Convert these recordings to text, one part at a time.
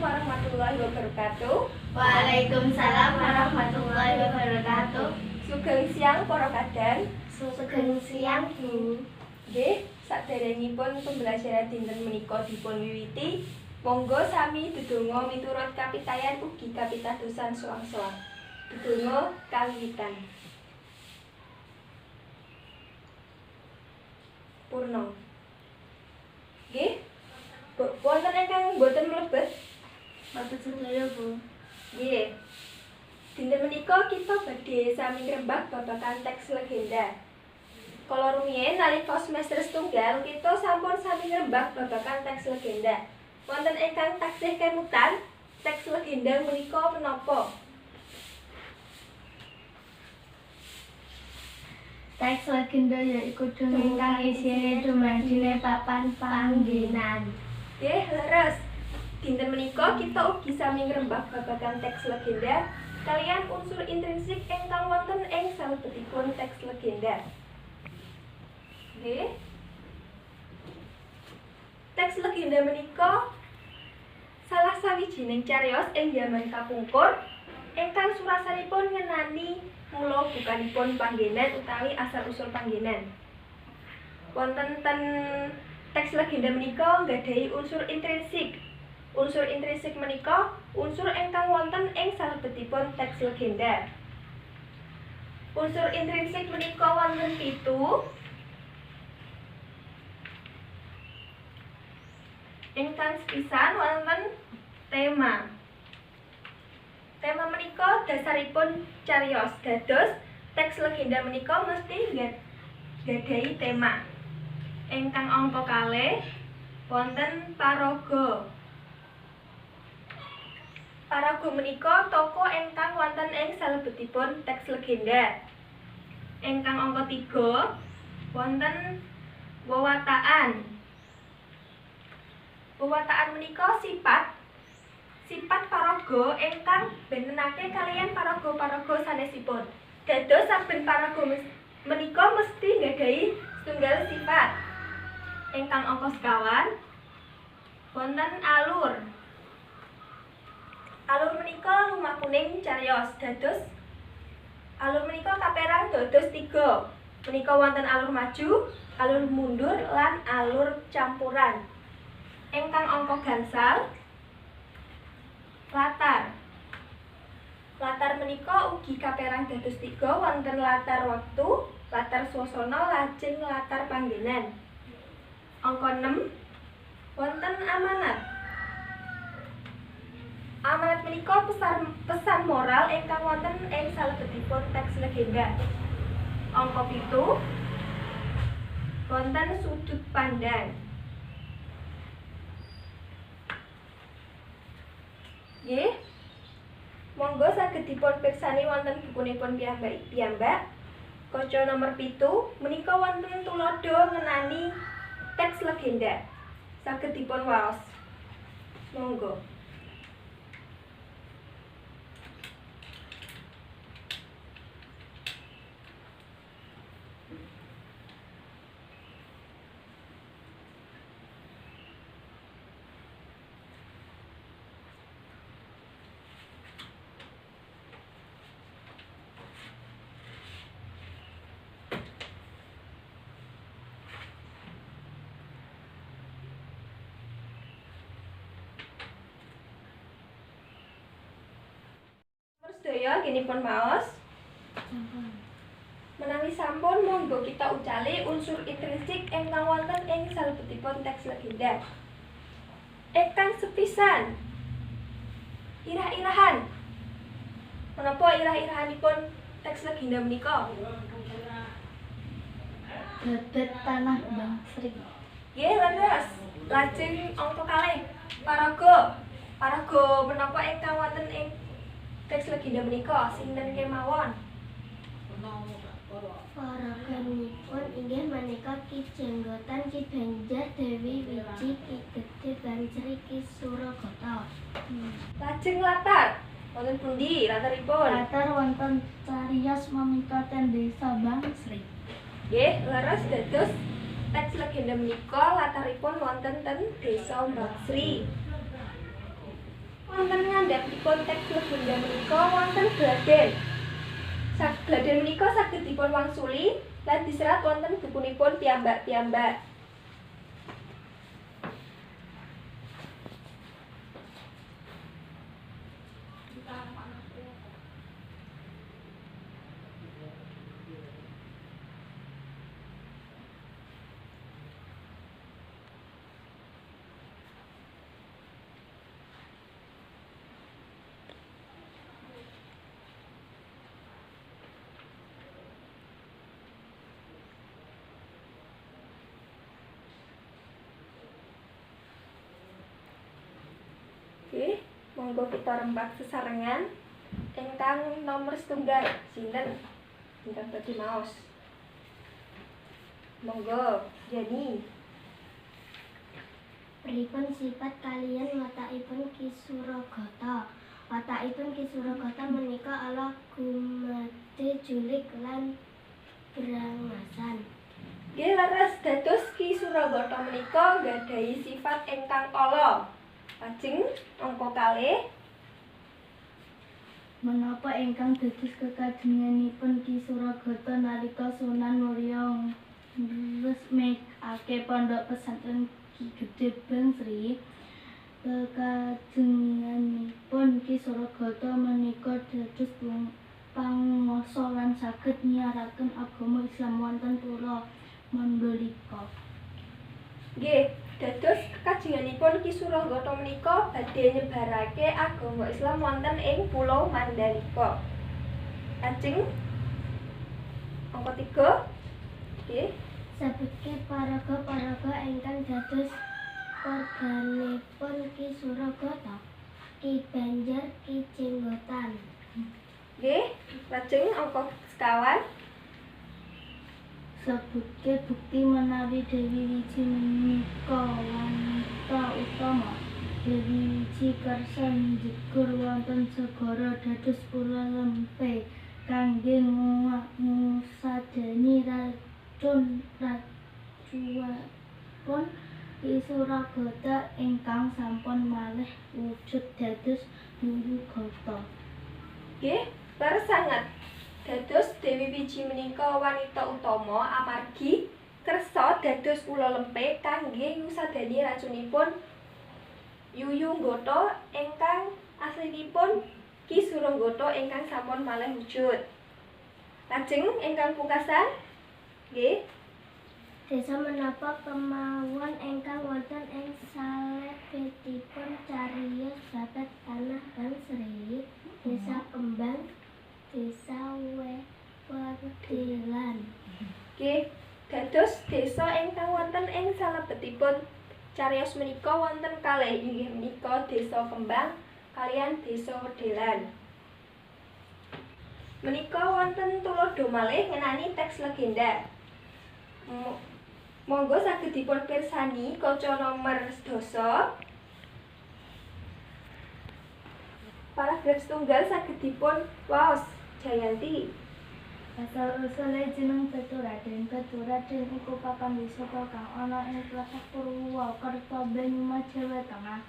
warahmatullahi wabarakatuh. Waalaikumsalam warahmatullahi wabarakatuh. Sugeng siang para kadang. Sugeng siang Bu. Nggih, sadèrèngipun pembelajaran dinten menika dipun wiwiti, monggo sami dedonga miturut kapitayan ugi kapitadosan soang-soang. Dedonga kawiwitan. Purna. Nggih. Wonten ingkang boten mlebet? Mboten sedaya Bu. Nggih. Dinten menika kita badhe sami ngrembak babagan teks legenda. Kala rumiyin nalika semester setunggal kita sampun sami ngrembak babagan teks legenda. Wonten ingkang taksih kemutan teks legenda menika menapa? Teks legenda yaiku dongeng kang isine dumadine papan panggenan. Nggih, leres. Dinten menika kita ugi sami ngrembak babagan teks legenda kalian unsur intrinsik ingkang wonten ing salebetipun teks legenda. Nggih. Teks legenda menika salah sawijining cariyos ing jaman kapungkur ingkang surasanipun ngenani mula bukanipun panggenan utawi asal usul panggenan. Wonten ten teks legenda menika nggadhahi unsur intrinsik. Unsur intrinsik menika unsur ingkang wonten ing salebetipun teks legenda. Unsur intrinsik menika wonten 7. Ingkang sepisan wonten tema. Tema menika dasaripun cariyos. Dados teks legenda menika mesti nggadhahi tema. Ingkang angka kalih wonten paraga. Paraga menika tokoh ingkang wonten ing salebetipun teks legenda. Ingkang angka 3 wonten wewataan. Wewataan menika sifat paraga ingkang bentenake kaliyan paraga-paraga sanesipun. Dados saben paraga menika mesti nggadhahi setunggal sifat. Ingkang angka sekawan wonten alur. Alur menika lumakuning cariyos. Dados alur menika kaperang dados 3. Menika wonten alur maju, alur mundur lan alur campuran. Ingkang angka gangsal latar. Latar menika ugi kaperang dados 3, wonten latar waktu, latar swasana, lajeng latar panggenan. Angka 6 wonten amanat. Amanat menika pesan moral ingkang wonten ing salebetipun teks legenda. Angka 7 wonten sudut pandang. Nggih. Monggo saged dipun pirsani wonten bukunipun piyambak. Kaca nomor 7 menika wonten tuladha ngenani teks legenda. Saged dipun waos. Monggo. Sedaya ginipun maos. Menawi sampun monggo kita ucali unsur intrinsik ingkang wonten ing salebetipun teks legenda. Ingkang sepisan irah-irahan. Menapa irah-irahanipun teks legenda menika? Bebet tanah Bang Sri. Nggih, leres. Lajeng angka kalih paraga. Paraga menapa ingkang wonten ing teks legenda menika sinten kemawon? Paraganipun inggih menika Ki Jenggotan, Ki Banjar, Dewi Wiji, Ki Gedhe, Bansri, Ki Suragata. Lajeng latar. Wonten pundi lataripun? Latar wonten cariyos mamika ten desa Bang Sri. Nggih, leres dados teks legenda menika lataripun wonten ten desa Bangsri. Wonten ngandhapipun teks legenda menika wonten gladhen. Gladhen menika saged dipun wangsuli lan diserat wonten bukunipun piyambak-piyambak. Oke, monggo kita rembak sesarengan ingkang nomor setunggal sinten ingkang badhe maos. Monggo, Jani. Pripun sifat kaliyan watakipun Ki Suragata? Watakipun Ki Suragata menika ala gumedhe julik lan brangasan. Nggih leres dados Ki Suragata menika nggadhahi sifat ingkang ala. Lajeng angka kalih Menapa ingkang dados kekajenganipun Ki Suragata nalika Sunan Mulya ngresmekake pondok pesantren Ki Gedhe Bangsri? Kekajenganipun Ki Suragata menika dados panguwasa lan saged nyiaraken agama Islam wonten pulo Mandalika. nggih dados kekajenganipun Ki Suragata menika badhe nyebarake agama Islam wonten ing Pulau Mandalika. Lajeng angka 3 nggih Sabetke paraga-paraga ingkang dados korbanipun Ki Suragata, Ki Banjar, Ki Jenggotan. nggih lajeng angka sekawan Sebutke bukti menawi Dewi Wiji menika wanita utama. Dewi Wiji kersa njegur wonten segara dados Pulo Lempe kangge ngusadani racuapun Ki Suragata ingkang sampun malih wujud dados Durugata. nggih leres sanget. Dados Dewi Wiji menika wanita utama amargi kersa dados Pulo Lempe kangge ngusadani racunipun Yuyunggata ingkang aslinipun Ki Suragata ingkang sampun malih wujud. Lajeng ingkang pungkasan nggih Desa menapa kemawon ingkang wonten ing salebetipun cariyos babat tanah Bangsri, Desa Kembang, Desa Wewardilan. nggih dados desa ingkang wonten ing salebetipun cariyos menika wonten kalih inggih menika Desa Kembang kaliyan Desa Wedelan. Menika wonten tulodo malih ngenani teks legenda. Monggo saged dipun pirsani kaca nomor 12. Paragraf setunggal saged dipun waos Jayanti. Asal-usule jeneng Beturaden. Beturaden iku papan wisata kang ana ing tlatah Purwakerta, Banyumas, Jawa Tengah.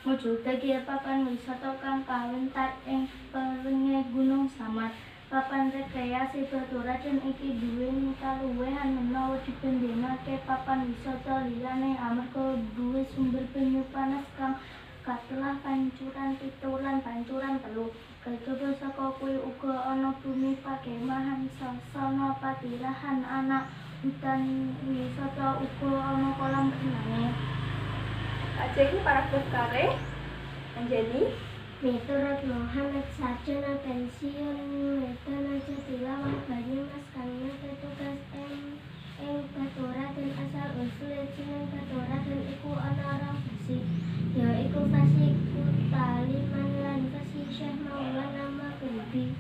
Wujude kaya papan wisata kang kawentar ing perenge Gunung Slamet. Papan rekreasi Beturaden iki duwéni kaluwihan menawa dibandingake papan wisata liyane amarga duwé sumber banyu panas kang katelah pancuran 7 lan pancuran 3. Kejaba saka kuwi uga ana bumi pakemahan sasana patirahan anak hutan wisata uga ana kolam renang. Lajeng paragraf kalih Anjani. Miturut Muhammad Sarjana pensiun Wedana Jatilawan Banyumas kang nyata tugas ing Beturaden asal usule jeneng Beturaden iku ana rong versi, ya iku versi Kutaliman lan versi Syekh Maulana Maghribi.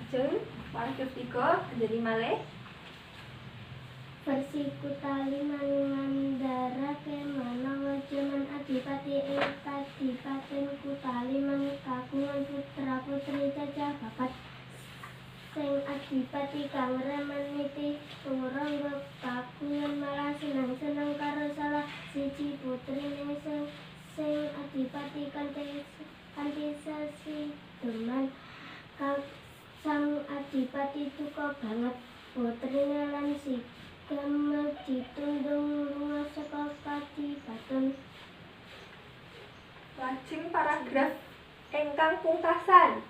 Lajeng paragraf 3 Anjani malih. Versi Kutaliman ngandharake menawa jaman Adipati ing Kadipaten Kutaliman kagungan putra-putri cacah papat. Sing Adipati kang remeniti turangga kagungan malah seneng-seneng karo salah siji putrine sing sing adipati kanthi sasi deman sang adipati duka banget putrine lan sigem ditundung lunga saka Kadipaten. Lajeng paragraf ingkang pungkasan.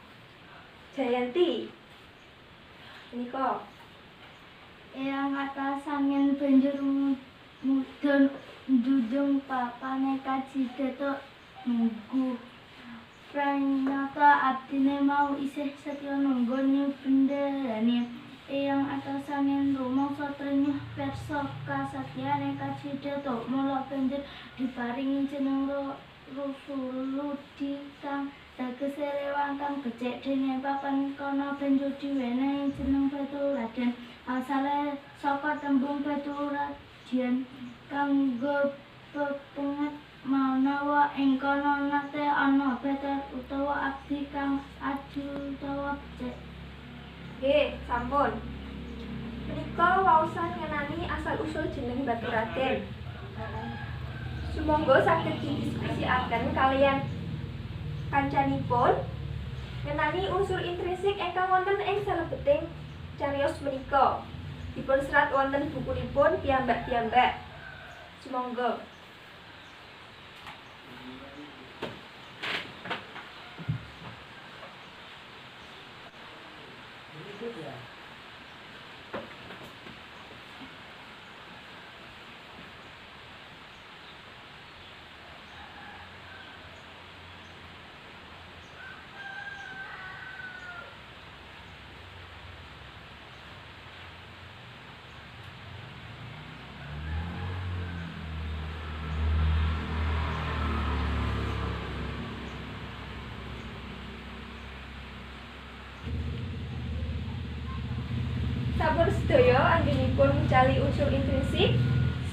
Jayanti. Menika Eyang atasangen banjur mudhun ndudung papane Kajidato nunggu. Pranyata abdine mau isih setya nunggu benderane. Eyang atasangen rumangsa trenyuh pirsa kasatyane Kajidato mula banjur diparingi jeneng Rusuludi kang tegese rewang kang becik dene papan kana banjur diwenehi jeneng Baturaden. Asale saka tembung Baturaden kanggo pepenget manawa ing kana nate ana beter utawa abdi kang adu utawa becik. nggih, sampun. Menika waosan ngenani asal usul jeneng Baturaden. Sumangga saged didiskusikaken kaliyan kancanipun ngenani unsur intrinsik ingkang wonten ing salebeting cariyos menika. Dipun serat wonten bukunipun piyambak-piyambak. Sumangga. Sampun sedaya anggenipun mencari unsur intrinsik.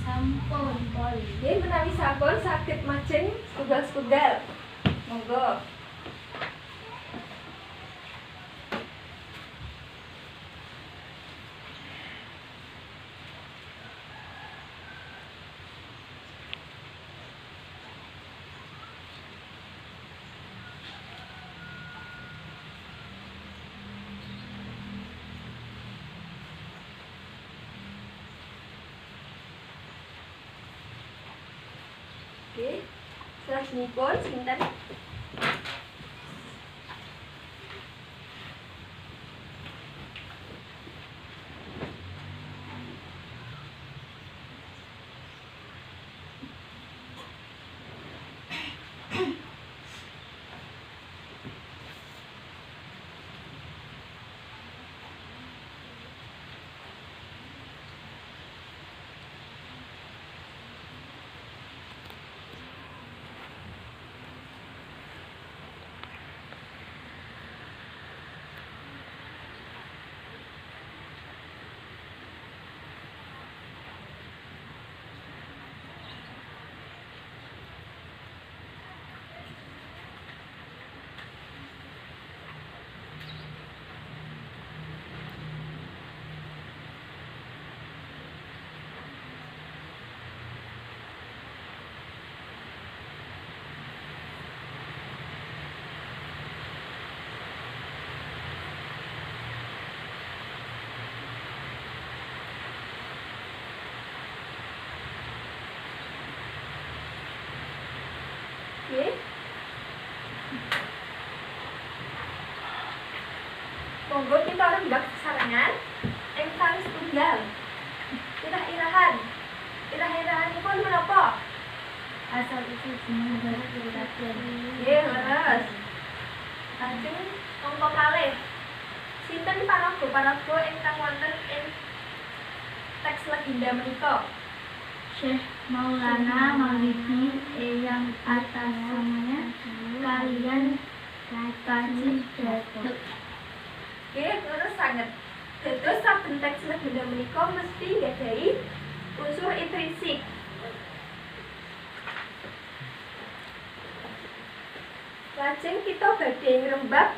Sampun pol. Nggih, menawi sampun saged majeng setunggal-setunggal. Monggo. Oke, salajengipun sinten? Nggih. Monggo kita rembak sesarengan ingkang setunggal. Irah-irahan. Irah-irahanipun menapa? Asal usul jeneng Baturaden. Nggih, leres. Lajeng angka kalih. Sinten paraga-paraga ingkang wonten ing teks legenda menika? Syekh Maulana Maulidi Eyang atasannya kalian Kajidato. Nggih, leres sanget. Dados saben teks legenda menika mesti nggadhahi unsur intrinsik. Lajeng kita badhe ngrembak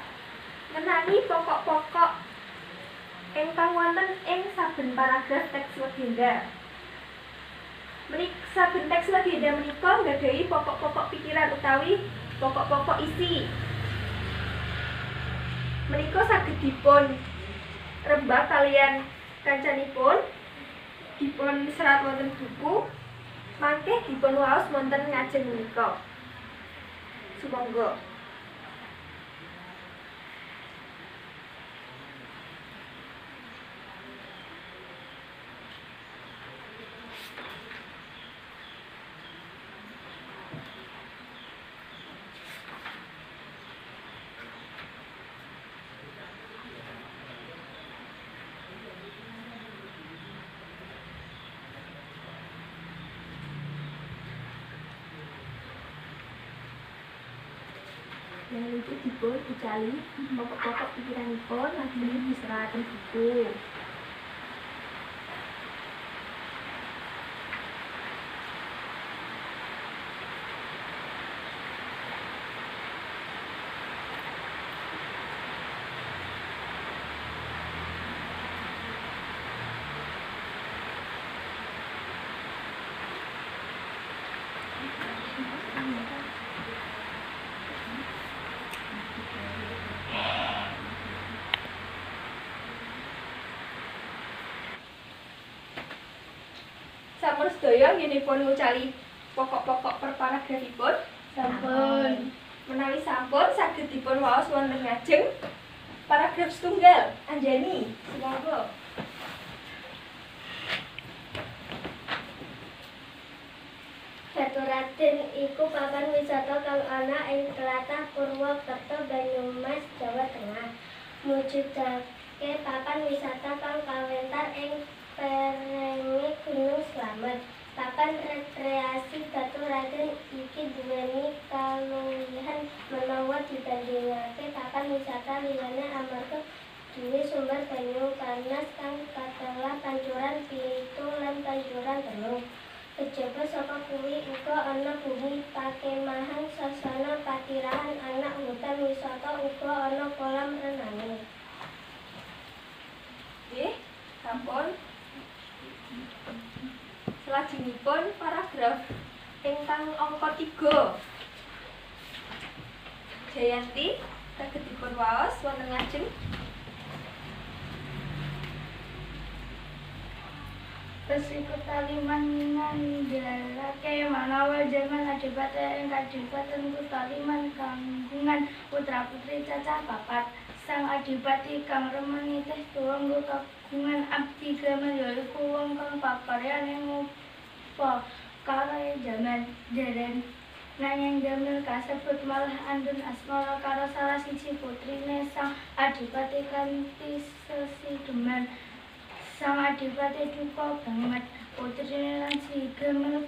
ngenani pokok-pokok ingkang wonten ing saben paragraf teks legenda. Saben teks legenda menika nggadhahi pokok-pokok pikiran utawi pokok-pokok isi. Menika saged dipun rembag kaliyan kancanipun, dipun serat wonten buku, mangke dipun waos wonten ngajeng menika. Sumangga. Lalu itu dipun ucali pokok-pokok pikiranipun lajeng diserahkan buku. Sampun sedaya nginipun ngucali pokok-pokok per paragrafipun. Sampun. Menawi sampun saged dipun waos wonten ngajeng paragraf setunggal. Anjani, sumangga. Baturaden iku papan wisata kang ana ing tlatah Purwokerto, Banyumas, Jawa Tengah. Mujudake papan wisata kang kawentar ing perenge Gunung Slamet. Papan rekreasi Baturaden iki duweni kaluwihan menawa dibandingake papan wisata liyane amarga duwe sumber banyu panas kang katelah pancuran 7 lan pancuran 3. Kejaba saka kuwi uga ana bumi pakemahan, sasana patirahan, anak hutan wisata, uga ana kolam renang. Nggih, sampun. Salajengipun paragraf ingkang angka 3. Jayanti saged dipun waos wonten ngajeng. Resiku Taliman ngandharake manawa jaman Adipati ing Kadipaten Kutaliman kagungan putra-putri cacah 4. Sang Adipati kang remen teh tulungga kagungan abdi gaman yaiku wong kang pakaryane ngupa karo jaman jaren. Nanging damel kasebut malah andun asmara karo salah siji putrine sang Adipati kanthi sesideman. Sang Adipati duka banget, putrine lan si Gamel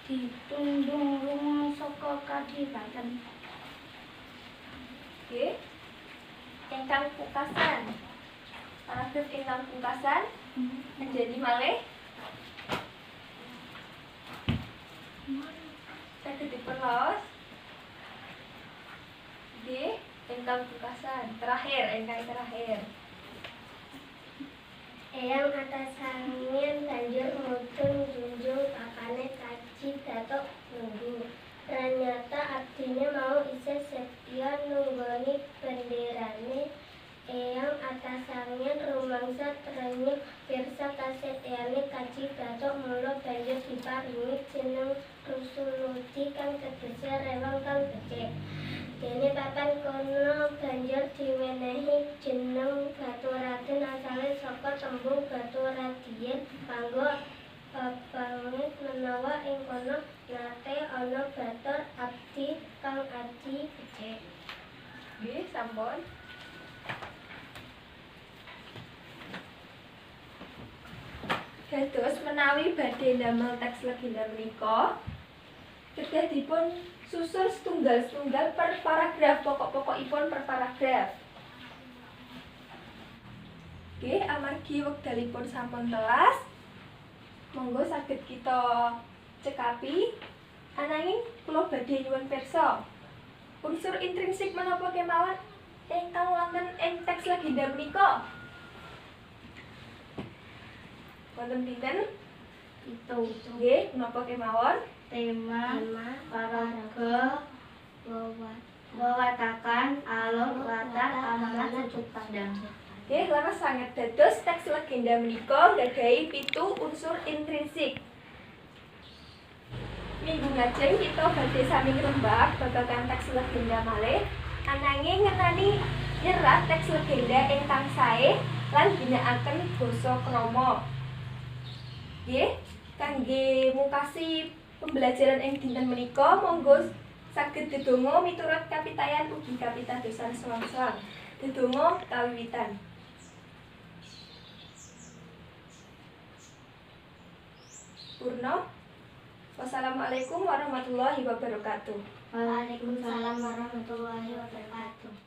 ditundung lunga saka kadipaten. Nggih. Ingkang pungkasan. Paragraf ingkang pungkasan menjadi malih. Saged dipun waos. Nggih, ingkang pungkasan. Ingkang terakhir. Eyang Atasangin banjur mudhun njunjung papane Kaji Datuk Nunggu. Ternyata abdine mau isih setya nunggoni benderane. Eyang Atasangin rumangsa trenyuh pirsa kasetyane Kaji Datuk, mula banjur diparingi jeneng Rusuludi kang tegese rewang kang becik. Dene papan kono banjur diwenehi jeneng Baturaden asale saka tembung Baturadien kanggo pamit menawa ing kono nate ana batur abdi kang adi becik. Nggih, sampun. Dados menawi badhe ndamel teks legenda menika kedah dipun susun setunggal-setunggal per paragraf, pokok-pokokipun per paragraf. Nggih, amargi wekdalipun sampun telas, monggo saged kita cekapi. Ananging kula badhe nyuwun pirsa, unsur intrinsik menapa kemawon ingkang wonten ing teks legenda menika. Wonten pinten? itu Nggih, menapa kemawon? tema Tema paraga wewatakan alur latar amalan sudut pandang. Nggih, leres sanget dados teks legenda menika nggadhahi 7 unsur intrinsik. Minggu ngajeng kita badhe sami ngrembak babagan teks legenda malih, ananging ngenani nyerat teks legenda ingkang sae lan ginakaken basa krama. Nggih, kangge mungkasi pembelajaran ing dinten menika monggo saged dedonga miturut kapitayan ugi kapitadosan selang-selang. Dedonga kawiwitan. Purna. Wassalamualaikum warahmatullahi wabarakatuh. Waalaikumsalam warahmatullahi wabarakatuh.